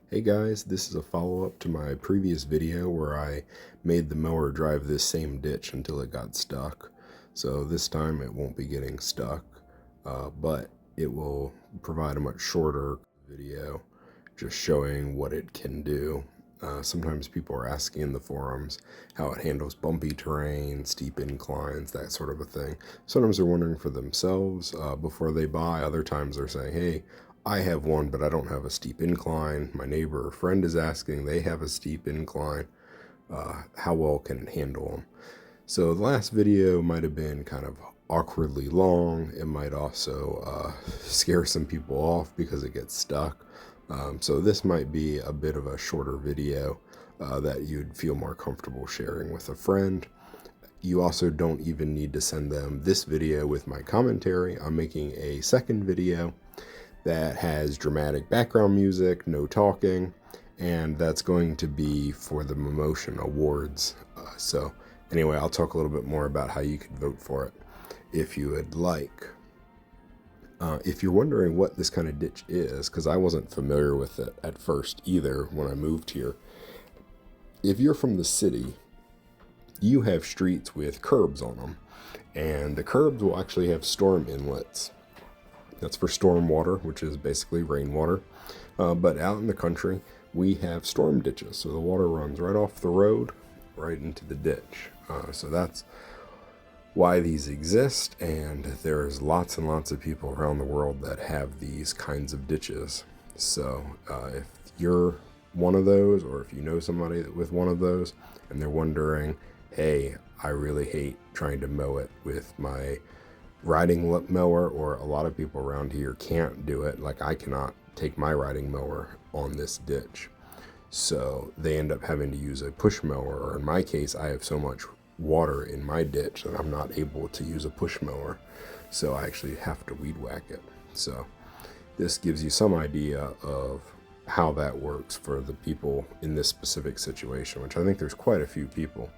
Hey guys, this is a follow-up to my previous video where I made the mower drive this same ditch until it got stuck. So this time it won't be getting stuck, but it will provide a much shorter video just showing what it can do. Sometimes people are asking in the forums how it handles bumpy terrain, steep inclines, that sort of a thing. Sometimes they're wondering for themselves before they buy. Other times they're saying, hey, I have one, but I don't have a steep incline. My neighbor or friend is asking, they have a steep incline. How well can it handle them? So the last video might have been kind of awkwardly long. It might also scare some people off because it gets stuck. So this might be a bit of a shorter video that you'd feel more comfortable sharing with a friend. You also don't even need to send them this video with my commentary. I'm making a second video that has dramatic background music, no talking, and that's going to be for the Momotion Awards. So anyway, I'll talk a little bit more about how you could vote for it if you would like. If you're wondering what this kind of ditch is, because I wasn't familiar with it at first either when I moved here, if you're from the city, you have streets with curbs on them, and the curbs will actually have storm inlets. That's for storm water, which is basically rainwater. But out in the country, we have storm ditches. So the water runs right off the road, right into the ditch. So that's why these exist. And there's lots and lots of people around the world that have these kinds of ditches. So if you're one of those, or if you know somebody with one of those, and they're wondering, hey, I really hate trying to mow it with my riding mower, or a lot of people around here can't do it. Like I cannot take my riding mower on this ditch. So they end up having to use a push mower, or in my case, I have so much water in my ditch that I'm not able to use a push mower. So I actually have to weed whack it. So this gives you some idea of how that works for the people in this specific situation, which I think there's quite a few people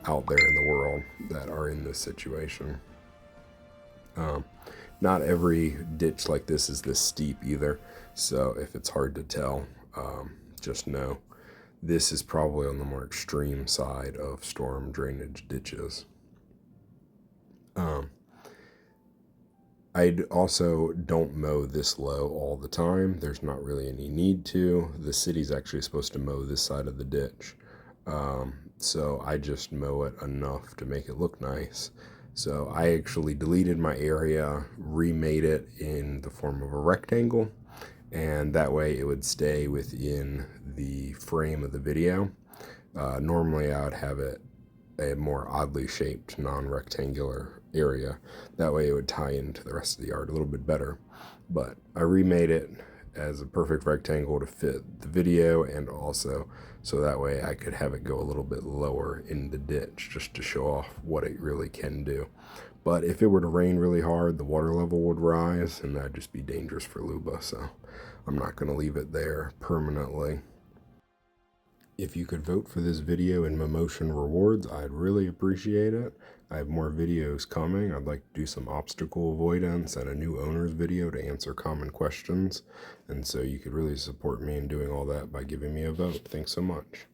out there in the world that are in this situation. Not every ditch like this is this steep either, so if it's hard to tell, just know this is probably on the more extreme side of storm drainage ditches. I also don't mow this low all the time. There's not really any need to. The city's actually supposed to mow this side of the ditch, so I just mow it enough to make it look nice. So I actually deleted my area, remade it in the form of a rectangle, and that way it would stay within the frame of the video. Normally I would have it a more oddly shaped non-rectangular area. That way it would tie into the rest of the yard a little bit better. But I remade it as a perfect rectangle to fit the video, and also so that way I could have it go a little bit lower in the ditch just to show off what it really can do. But if it were to rain really hard, the water level would rise, and that'd just be dangerous for Luba, so I'm not going to leave it there permanently. If you could vote for this video in Momotion rewards, I'd really appreciate it. I have more videos coming. I'd like to do some obstacle avoidance and a new owner's video to answer common questions. And so you could really support me in doing all that by giving me a vote. Thanks so much.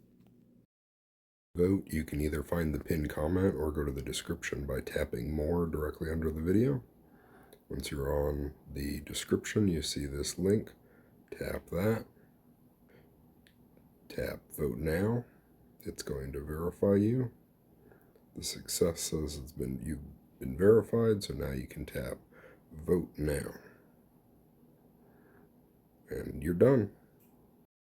Vote, you can either find the pinned comment or go to the description by tapping more directly under the video. Once you're on the description, you see this link. Tap that. Tap vote now. It's going to verify you. The success says you've been verified, so now you can tap vote now. And you're done.